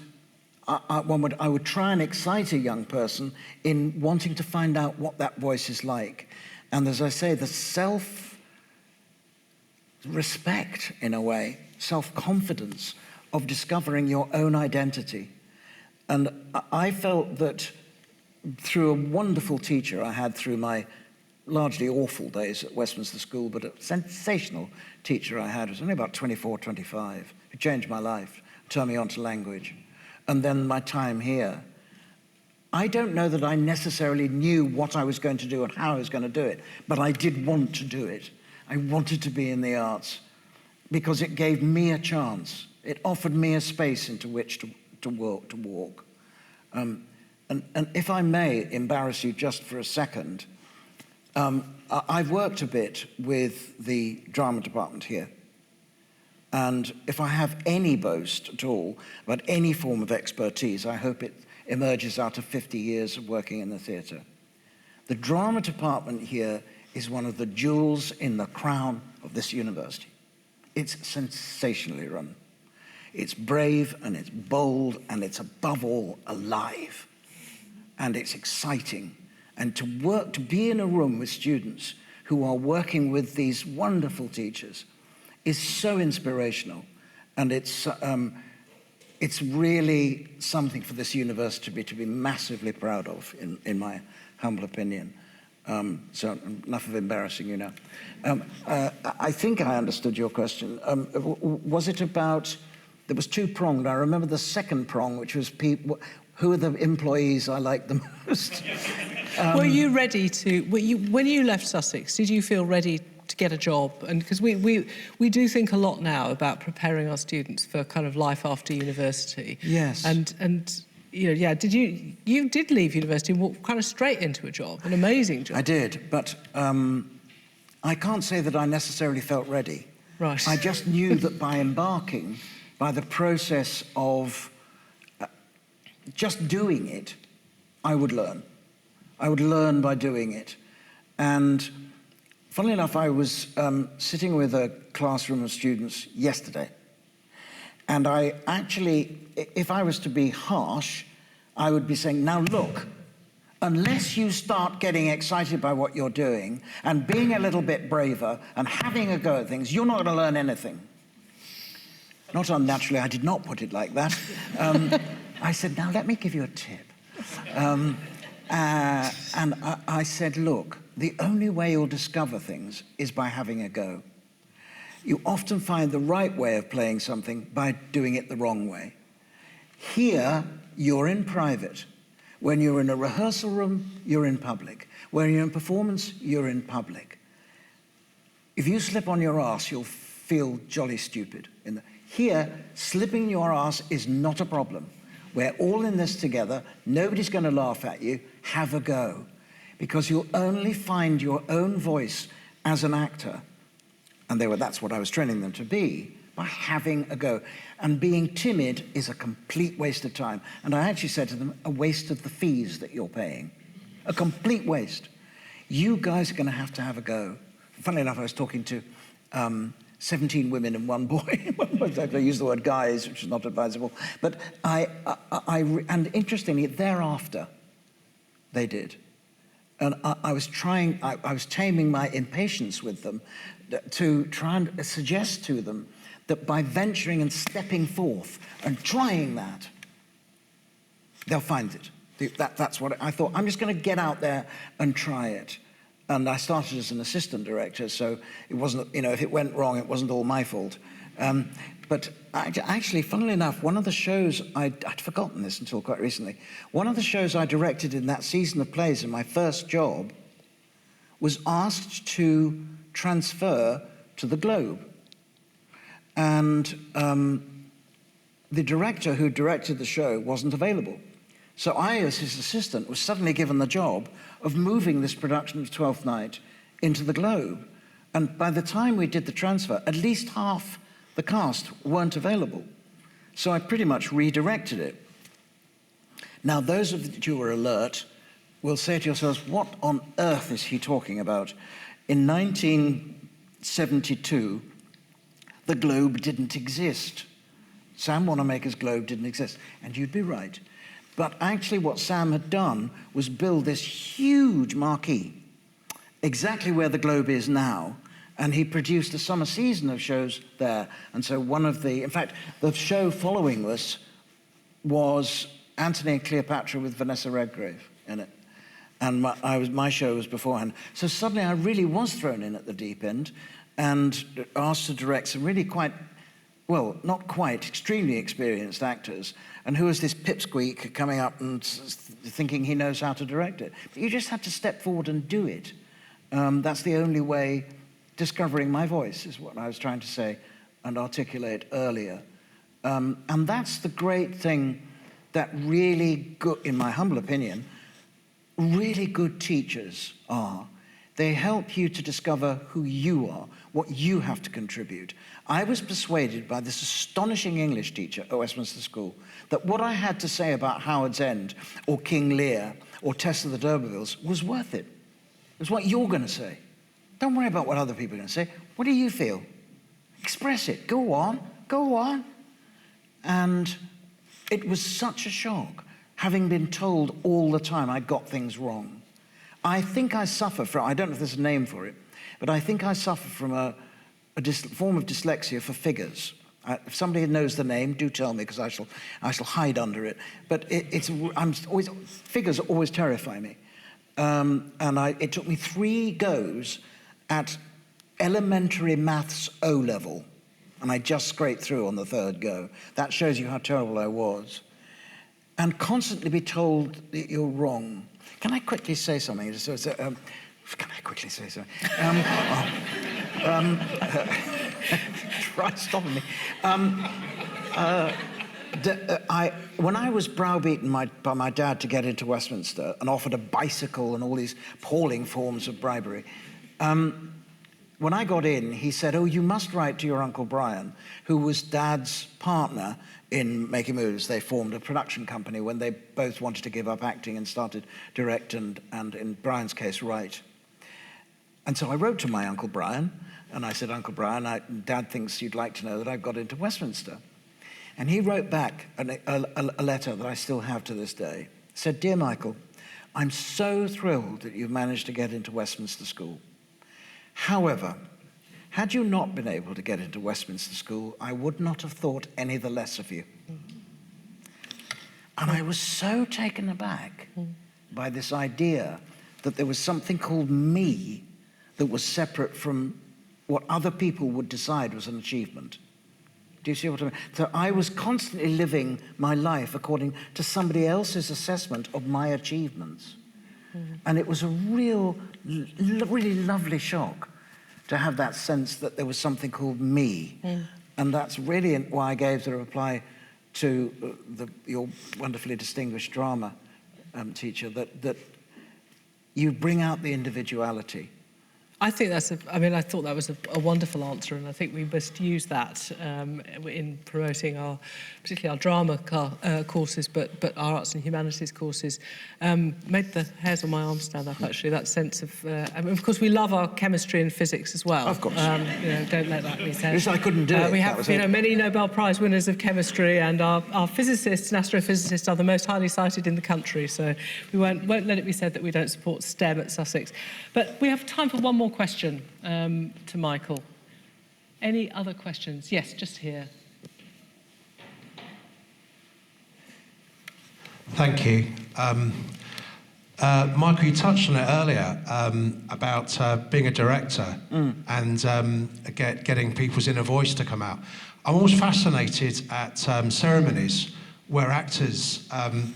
I would try and excite a young person in wanting to find out what that voice is like. And as I say, the self-respect, in a way, self-confidence of discovering your own identity. And I felt that through a wonderful teacher I had through my largely awful days at Westminster School, but a sensational teacher I had, who was only about 24, 25, who changed my life, turned me on to language. And then my time here. I don't know that I necessarily knew what I was going to do and how I was going to do it, but I did want to do it. I wanted to be in the arts because it gave me a chance. It offered me a space into which to walk. And if I may embarrass you just for a second, I've worked a bit with the drama department here. And if I have any boast at all about any form of expertise, I hope it emerges out of 50 years of working in the theatre. The drama department here is one of the jewels in the crown of this university. It's sensationally run. It's brave and it's bold and it's above all alive. And it's exciting. And to be in a room with students who are working with these wonderful teachers is so inspirational, and it's really something for this university to be massively proud of, in my humble opinion. So enough of embarrassing you now. I think I understood your question. Was it about? There was two-pronged. I remember the second prong, which was who are the employees I like the most. Were you ready to? When you left Sussex, did you feel ready to get a job? And because we do think a lot now about preparing our students for kind of life after university. Yes. And you know, yeah, you did leave university and walk kind of straight into a job, an amazing job. I did, but I can't say that I necessarily felt ready. Right. I just knew that by embarking, by the process of just doing it, I would learn. I would learn by doing it. And funnily enough, I was sitting with a classroom of students yesterday. And I actually, if I was to be harsh, I would be saying, now look, unless you start getting excited by what you're doing and being a little bit braver and having a go at things, you're not going to learn anything. Not unnaturally, I did not put it like that. I said, now let me give you a tip. And I said, look, the only way you'll discover things is by having a go. You often find the right way of playing something by doing it the wrong way. Here, you're in private, When you're in a rehearsal room, you're in public. When you're in performance, you're in public. If you slip on your ass, you'll feel jolly stupid. Here, slipping your ass is not a problem. We're all in this together. Nobody's going to laugh at you. Have a go. Because you'll only find your own voice as an actor, and that's what I was training them to be, by having a go. And being timid is a complete waste of time. And I actually said to them, a waste of the fees that you're paying. A complete waste. You guys are going to have a go. Funnily enough, I was talking to 17 women and one boy. I used the word guys, which is not advisable. But and interestingly, thereafter, they did. And I was taming my impatience with them to try and suggest to them that by venturing and stepping forth and trying that, they'll find it. That's what I thought. I'm just going to get out there and try it. And I started as an assistant director, so it wasn't, if it went wrong, it wasn't all my fault. But actually, funnily enough, one of the shows, I'd forgotten this until quite recently, one of the shows I directed in that season of plays in my first job was asked to transfer to the Globe. And the director who directed the show wasn't available. So I, as his assistant, was suddenly given the job of moving this production of Twelfth Night into the Globe. And by the time we did the transfer, at least half the cast weren't available. So I pretty much redirected it. Now, those of you who are alert will say to yourselves, what on earth is he talking about? In 1972, the Globe didn't exist. Sam Wanamaker's Globe didn't exist. And you'd be right. But actually what Sam had done was build this huge marquee, exactly where the Globe is now, and he produced a summer season of shows there. And so in fact, the show following this was Antony and Cleopatra with Vanessa Redgrave in it. And my show was beforehand. So suddenly I really was thrown in at the deep end and asked to direct some really extremely experienced actors. And who is this pipsqueak coming up and thinking he knows how to direct it? But you just have to step forward and do it. That's the only way. Discovering my voice is what I was trying to say and articulate earlier. And that's the great thing that really good, in my humble opinion, really good teachers are. They help you to discover who you are, what you have to contribute. I was persuaded by this astonishing English teacher at Westminster School that what I had to say about Howard's End or King Lear or Tess of the D'Urbervilles was worth it. It was what you're going to say. Don't worry about what other people are going to say. What do you feel? Express it. Go on. Go on. And it was such a shock, having been told all the time I got things wrong. I think I suffer from, I don't know if there's a name for it, but I think I suffer from a form of dyslexia for figures. If somebody knows the name, do tell me, because I shall hide under it. But figures always terrify me. It took me 3 goes at elementary maths O-level, and I just scraped through on the 3rd go. That shows you how terrible I was. And constantly be told that you're wrong. Can I quickly say something? Can I quickly say something? Try stopping me. When I was browbeaten by my dad to get into Westminster and offered a bicycle and all these appalling forms of bribery, when I got in, he said, oh, you must write to your Uncle Brian, who was Dad's partner in Making Moves. They formed a production company when they both wanted to give up acting and started direct and in Brian's case, write. And so I wrote to my Uncle Brian, and I said, Uncle Brian, Dad thinks you'd like to know that I've got into Westminster. And he wrote back a letter that I still have to this day. Said, Dear Michael, I'm so thrilled that you've managed to get into Westminster School. However, had you not been able to get into Westminster School, I would not have thought any the less of you. And I was so taken aback by this idea that there was something called me that was separate from what other people would decide was an achievement. Do you see what I mean? So I was constantly living my life according to somebody else's assessment of my achievements. And it was a really lovely shock to have that sense that there was something called me. And that's really why I gave the reply to your wonderfully distinguished drama teacher, that you bring out the individuality. I think I thought that was a wonderful answer, and I think we must use that in promoting particularly our drama courses, but our arts and humanities courses. Made the hairs on my arm stand up, actually, that sense of... of course, we love our chemistry and physics as well. Of course. Don't let that be said. Yes, I couldn't do it. We have many Nobel Prize winners of chemistry, and our physicists and astrophysicists are the most highly cited in the country, so we won't let it be said that we don't support STEM at Sussex. But we have time for one more question to Michael. Any other questions? Yes, just here. Thank you. Michael, you touched on it earlier about being a director and getting people's inner voice to come out. I'm always fascinated at ceremonies where actors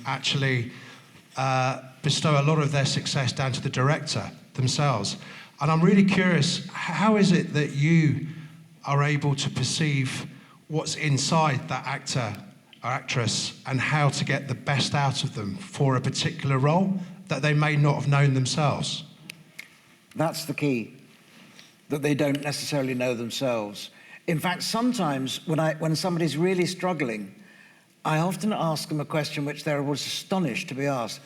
actually bestow a lot of their success down to the director themselves. And I'm really curious, how is it that you are able to perceive what's inside that actor or actress and how to get the best out of them for a particular role that they may not have known themselves? That's the key, that they don't necessarily know themselves. In fact, sometimes when somebody's really struggling, I often ask them a question which they're always astonished to be asked.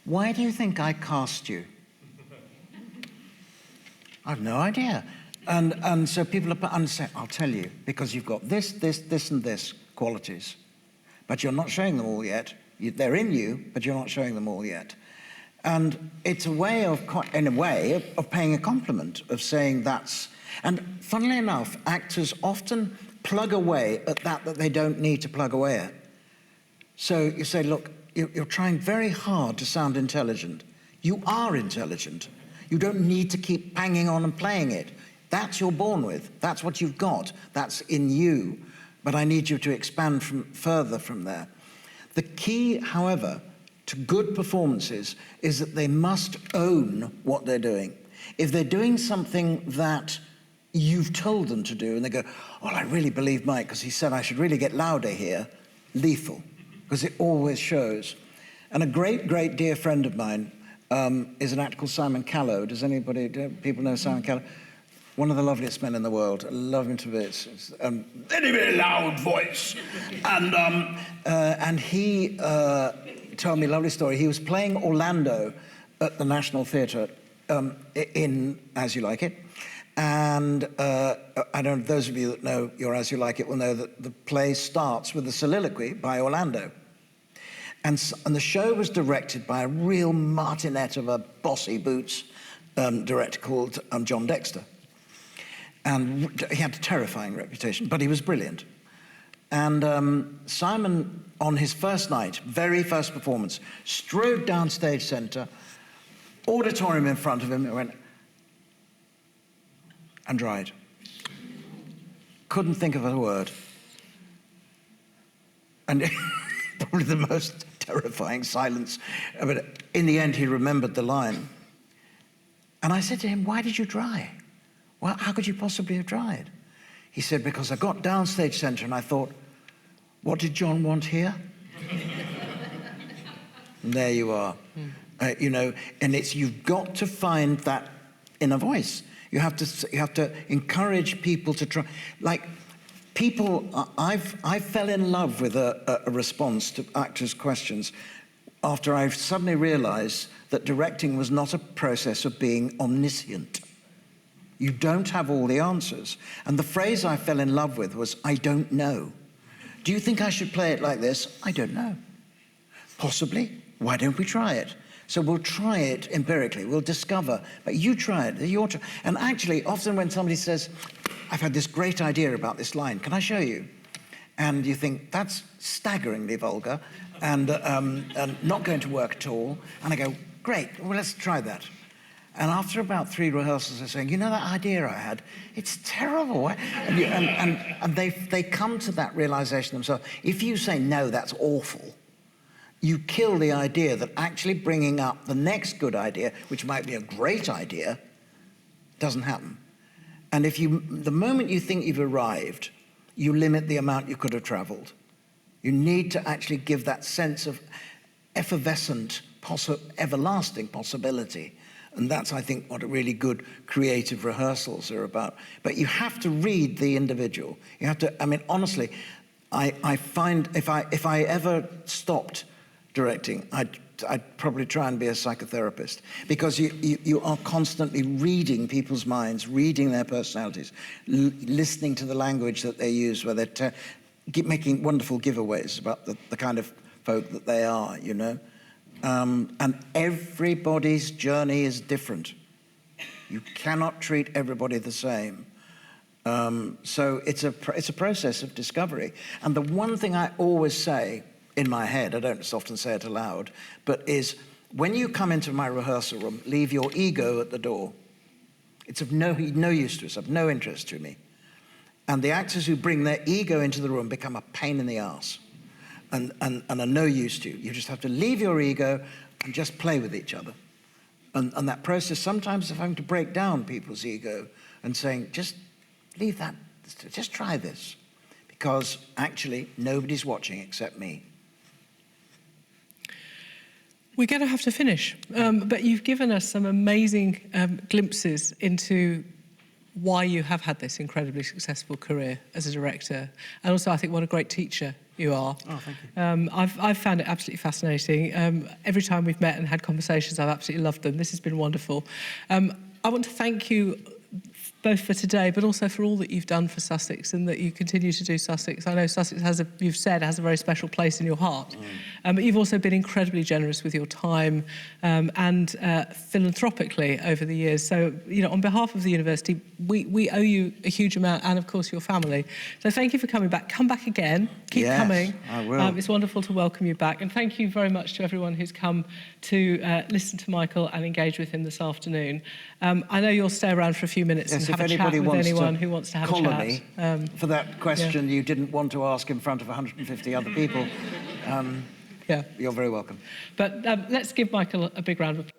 Why do you think I cast you? I've no idea. And so people say, I'll tell you, because you've got this, and this qualities. But you're not showing them all yet. They're in you, but you're not showing them all yet. And it's a way of paying a compliment, of saying that's... And funnily enough, actors often plug away at that they don't need to plug away at. So you say, look, you're trying very hard to sound intelligent. You are intelligent. You don't need to keep banging on and playing it. That's you're born with. That's what you've got. That's in you. But I need you to expand further from there. The key, however, to good performances is that they must own what they're doing. If they're doing something that you've told them to do and they go, well, I really believe Mike because he said I should really get louder here, lethal, because it always shows. And a great dear friend of mine is an actor called Simon Callow. People know Simon Callow? One of the loveliest men in the world. I love him to bits. Very loud voice. And he told me a lovely story. He was playing Orlando at the National Theatre in As You Like It. And I don't know, those of you that know your As You Like It will know that the play starts with a soliloquy by Orlando. And the show was directed by a real martinet of a bossy boots director called John Dexter. And he had a terrifying reputation, but he was brilliant. And Simon, on his first night, very first performance, strode down stage centre, auditorium in front of him, and went, and dried. Couldn't think of a word. And probably the most terrifying silence. But in the end, he remembered the line. And I said to him, why did you dry? Well, how could you possibly have dried? He said, because I got down stage centre and I thought, what did John want here? And there you are. You know, and you've got to find that inner voice. You have to encourage people to try. Like, people, I fell in love with a response to actors' questions after I suddenly realized that directing was not a process of being omniscient. You don't have all the answers. And the phrase I fell in love with was, I don't know. Do you think I should play it like this? I don't know. Possibly. Why don't we try it? So we'll try it empirically. We'll discover. But you try it. And actually, often when somebody says, I've had this great idea about this line, can I show you? And you think, that's staggeringly vulgar and not going to work at all. And I go, great, well, let's try that. And after about 3 rehearsals, they're saying, you know that idea I had? It's terrible. And they come to that realization themselves. If you say, no, that's awful, you kill the idea that actually bringing up the next good idea, which might be a great idea, doesn't happen. And the moment you think you've arrived, you limit the amount you could have traveled. You need to actually give that sense of effervescent, everlasting possibility. And that's, I think, what a really good creative rehearsals are about. But you have to read the individual. You have to, I mean, honestly, I find if I ever stopped directing, I'd probably try and be a psychotherapist, because you are constantly reading people's minds, reading their personalities, listening to the language that they use, where they're making wonderful giveaways about the kind of folk that they are, you know. And everybody's journey is different. You cannot treat everybody the same. So it's a process of discovery. And the one thing I always say in my head, I don't often say it aloud, but is when you come into my rehearsal room, leave your ego at the door. It's of no use to us, of no interest to me. And the actors who bring their ego into the room become a pain in the arse. And are no use to you. You just have to leave your ego and just play with each other. And that process sometimes of having to break down people's ego and saying, just leave that, just try this. Because actually, nobody's watching except me. We're going to have to finish, but you've given us some amazing glimpses into why you have had this incredibly successful career as a director. And also, I think, what a great teacher you are. Oh, thank you. I've found it absolutely fascinating. Every time we've met and had conversations, I've absolutely loved them. This has been wonderful. I want to thank you both for today, but also for all that you've done for Sussex and that you continue to do Sussex. I know Sussex has you've said, has a very special place in your heart. But you've also been incredibly generous with your time and philanthropically over the years. So, you know, on behalf of the university, we owe you a huge amount, and of course your family. So thank you for coming back. Come back again. Keep coming. I will. It's wonderful to welcome you back. And thank you very much to everyone who's come to listen to Michael and engage with him this afternoon. I know you'll stay around for a few minutes and have a chat with anyone who wants to have a chat. For that question you didn't want to ask in front of 150 other people, you're very welcome. But let's give Michael a big round of applause.